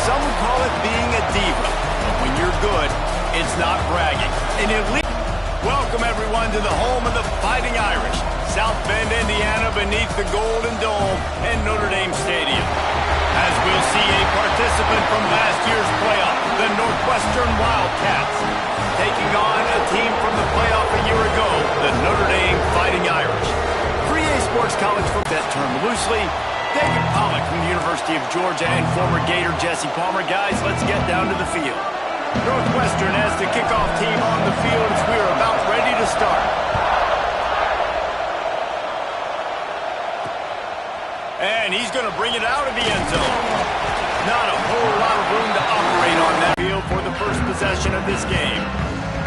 some would call it being a diva. But when you're good, it's not bragging. And welcome, everyone, to the home of the Fighting Irish, South Bend, Indiana, beneath the Golden Dome and Notre Dame Stadium. As we'll see a participant from last year's playoff, the Northwestern Wildcats, taking on a team from the playoff a year ago, the Notre Dame Fighting Irish. 3A Sports College football, that term loosely. David Pollack from the University of Georgia and former Gator Jesse Palmer. Guys, let's get down to the field. Northwestern has the kickoff team on the field as we are about ready to start. And he's going to bring it out of the end zone. Not a whole lot of room to operate on that field for the first possession of this game.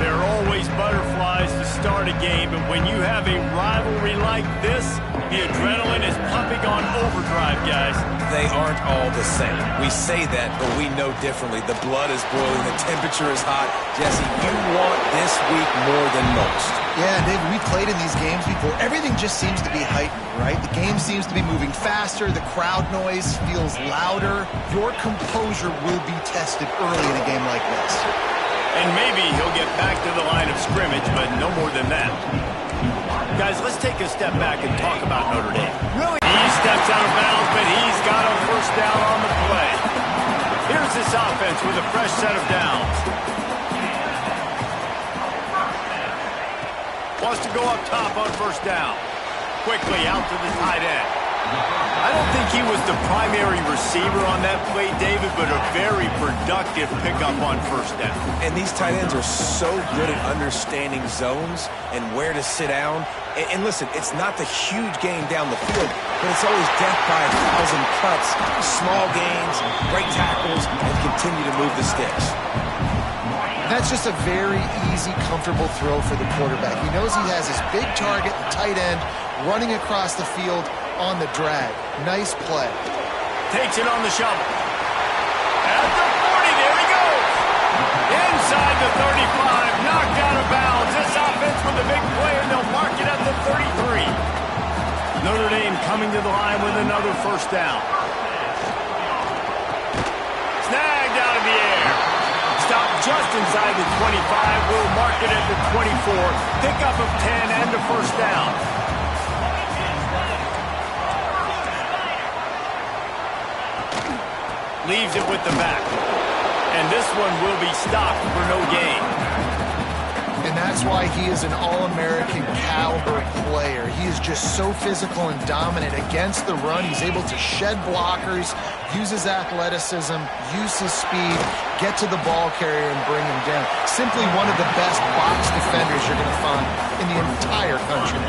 There are always butterflies to start a game, but when you have a rivalry like this, the adrenaline is pumping on overdrive, guys. They aren't all the same. We say that, but we know differently. The blood is boiling. The temperature is hot. Jesse, you want this week more than most. Yeah, David, we played in these games before. Everything just seems to be heightened, right? The game seems to be moving faster. The crowd noise feels louder. Your composure will be tested early in a game like this. And maybe he'll get back to the line of scrimmage, but no more than that. Guys, let's take a step back and talk about Notre Dame. Really? He steps out of bounds, but he's got a first down on the play. Here's this offense with a fresh set of downs. Wants to go up top on first down. Quickly out to the tight end. I don't think he was the primary receiver on that play, David, but a very productive pickup on first down. And these tight ends are so good at understanding zones and where to sit down. And listen, it's not the huge game down the field, but it's always death by 1,000 cuts, small gains, great tackles, and continue to move the sticks. That's just a very easy, comfortable throw for the quarterback. He knows he has his big target, the tight end, running across the field on the drag. Nice play. Takes it on the shovel. At the 40, there he goes. Inside the 35, knocked out of bounds. This offense with a big play, and they'll mark it at the 33. Notre Dame coming to the line with another first down. Snagged out of the air. Stopped just inside the 25. We'll mark it at the 24. Pickup of 10 and a first down. Leaves it with the back. And this one will be stopped for no gain. And that's why he is an All-American caliber player. He is just so physical and dominant against the run. He's able to shed blockers, use his athleticism, use his speed, get to the ball carrier and bring him down. Simply one of the best box defenders you're going to find in the entire country.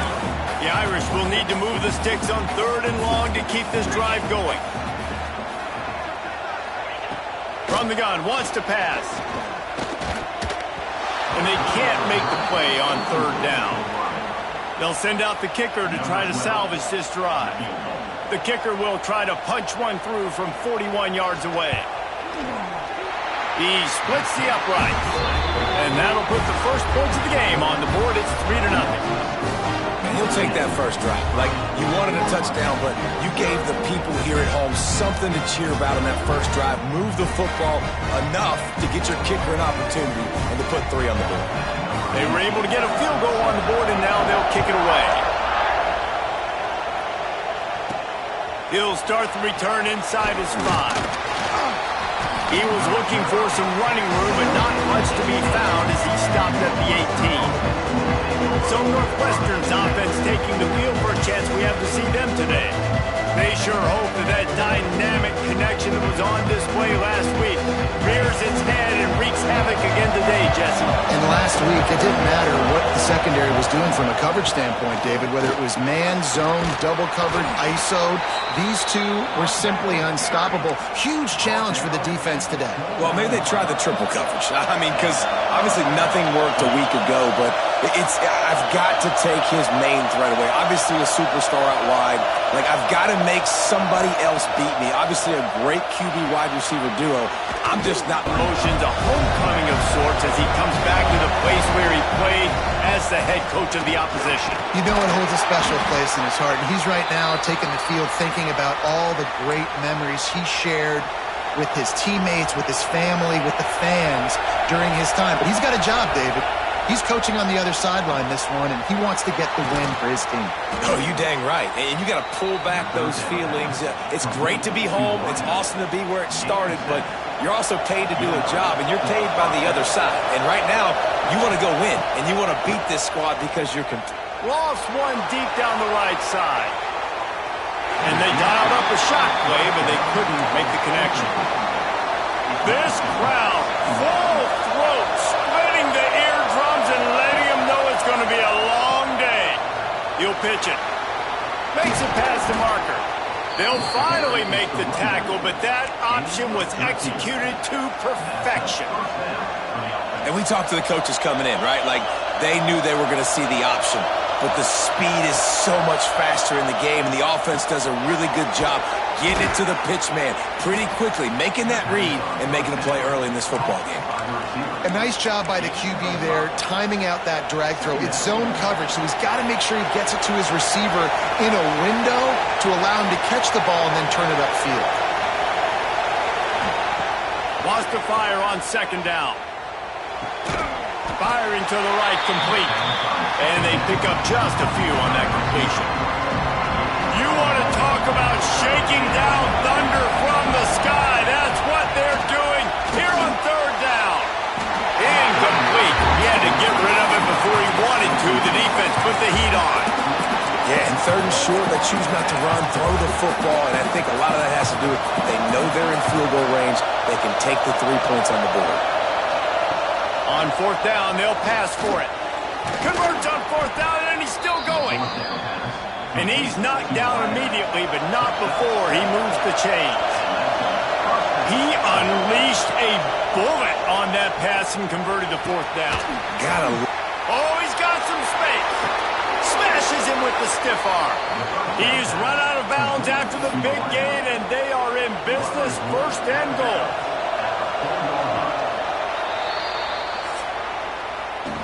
The Irish will need to move the sticks on 3rd and long to keep this drive going. From the gun, wants to pass. And they can't make the play on 3rd down. They'll send out the kicker to try to salvage this drive. The kicker will try to punch one through from 41 yards away. He splits the upright. And that'll put the first points of the game on the board. It's 3-0. He'll take that first drive. Like, you wanted a touchdown, but you gave the people here at home something to cheer about in that first drive. Move the football enough to get your kicker an opportunity and to put 3 on the board. They were able to get a field goal on the board, and now they'll kick it away. He'll start the return inside his 5. He was looking for some running room, but not much to be found as he stopped at the 18. So Northwestern's offense taking the field for a chance we have to see them today. They sure hope that dynamic connection that was on display last week rears its head and wreaks havoc again today, Jesse. And last week, it didn't matter what the secondary was doing from a coverage standpoint, David, whether it was man, zone, double covered, ISO'd. These two were simply unstoppable. Huge challenge for the defense today. Well, maybe they tried the triple coverage. I mean, because obviously nothing worked a week ago, but I've got to take his main threat away. Obviously a superstar out wide. Like, I've got to make somebody else beat me. Obviously a great QB wide receiver duo. I'm just not... Motions, a homecoming of sorts as he comes back to the place where he played as the head coach of the opposition. You know it holds a special place in his heart. And he's right now taking the field thinking about all the great memories he shared with his teammates, with his family, with the fans during his time. But he's got a job, David. He's coaching on the other sideline this one, and he wants to get the win for his team. Oh, you dang right. And you got to pull back those feelings. It's great to be home. It's awesome to be where it started, but you're also paid to do a job, and you're paid by the other side. And right now, you want to go win, and you want to beat this squad because you're lost one deep down the right side. And they dialed up a shockwave, but they couldn't make the connection. This crowd, full throat, splitting the eardrums and letting them know it's going to be a long day. He'll pitch it. Makes it past the marker. They'll finally make the tackle, but that option was executed to perfection. And we talked to the coaches coming in, right? Like, they knew they were going to see the option. But the speed is so much faster in the game, and the offense does a really good job getting it to the pitch man pretty quickly, making that read and making a play early in this football game. A nice job by the QB there, timing out that drag throw. It's zone coverage, so he's got to make sure he gets it to his receiver in a window to allow him to catch the ball and then turn it upfield. Wants to fire on second down. Firing to the right, complete. And they pick up just a few on that completion. You want to talk about shaking down thunder from the sky. That's what they're doing here on third down. Incomplete. He had to get rid of it before he wanted to. The defense put the heat on. Yeah, and third and short, they choose not to run, throw the football, and I think a lot of that has to do with they know they're in field goal range. They can take the 3 points on the board. On fourth down, they'll pass for it. Converts on fourth down, and he's still going. And he's knocked down immediately, but not before he moves the chains. He unleashed a bullet on that pass and converted the fourth down. Oh, he's got some space. Smashes him with the stiff arm. He's run out of bounds after the big gain, and they are in business, first and goal.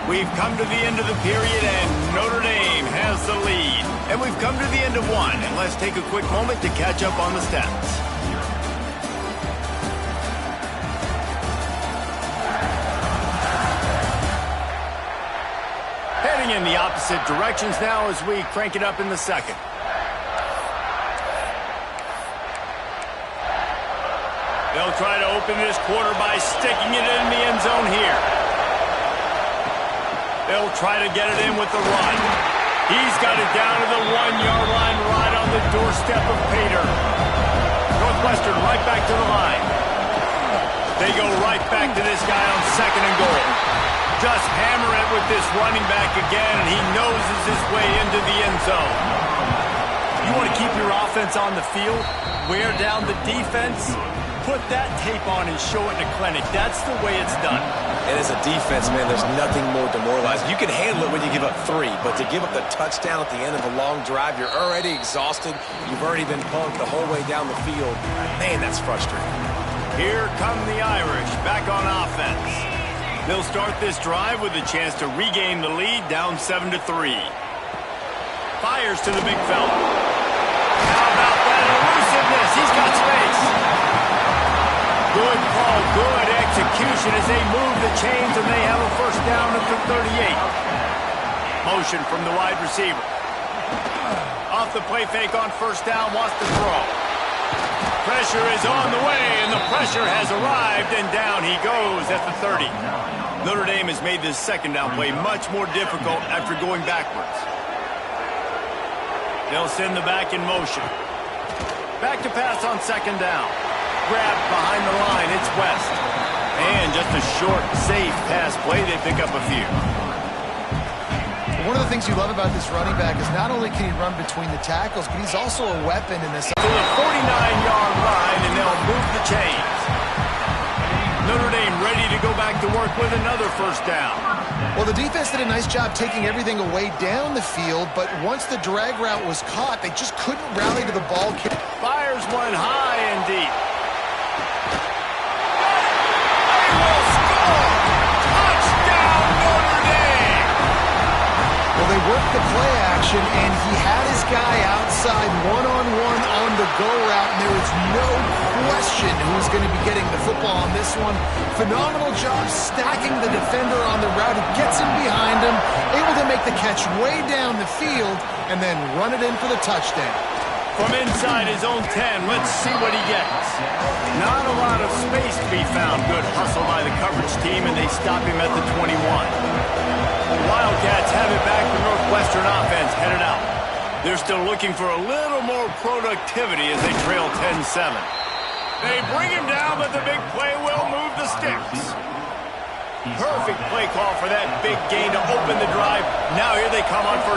We've come to the end of the period, and Notre Dame has the lead. And we've come to the end of one, and let's take a quick moment to catch up on the stats. Heading in the opposite directions now as we crank it up in the second. They'll try to open this quarter by sticking it in the end zone here. They'll try to get it in with the run. He's got it down to the 1-yard line right on the doorstep of Pater. Northwestern right back to the line. They go right back to this guy on second and goal. Just hammer it with this running back again, and he noses his way into the end zone. You want to keep your offense on the field, wear down the defense, put that tape on and show it in a clinic. That's the way it's done. And as a defense, man, there's nothing more demoralizing. You can handle it when you give up 3, but to give up the touchdown at the end of a long drive, you're already exhausted. You've already been punked the whole way down the field. Man, that's frustrating. Here come the Irish back on offense. They'll start this drive with a chance to regain the lead, down 7-3. Fires to the big fella. How about that elusiveness? He's got space. Good call, good execution as they move the chains, and they have a first down at the 38. Motion from the wide receiver. Off the play fake on first down, wants to throw. Pressure is on the way, and the pressure has arrived, and down he goes at the 30. Notre Dame has made this second down play much more difficult after going backwards. They'll send the back in motion. Back to pass on second down. Grabbed behind the line, it's West. And just a short, safe pass play, they pick up a few. One of the things you love about this running back is not only can he run between the tackles, but he's also a weapon in this. To the 49-yard line, and they'll move the chains. Notre Dame ready to go back to work with another first down. Well, the defense did a nice job taking everything away down the field, but once the drag route was caught, they just couldn't rally to the ball. Fires one high and deep. Well, they worked the play action motion, and he had his guy outside one-on-one on the go route, and there was no question who's going to be getting the football on this one. Phenomenal job stacking the defender on the route. He gets him behind him, able to make the catch way down the field, and then run it in for the touchdown. From inside his own 10, let's see what he gets. Not a lot of space to be found. Good hustle by the coverage team, and they stop him at the 21. The Wildcats have it back. The Northwestern offense headed out. They're still looking for a little more productivity as they trail 10-7. They bring him down, but the big play will move the sticks. Perfect play call for that big gain to open the drive. Now here they come on first.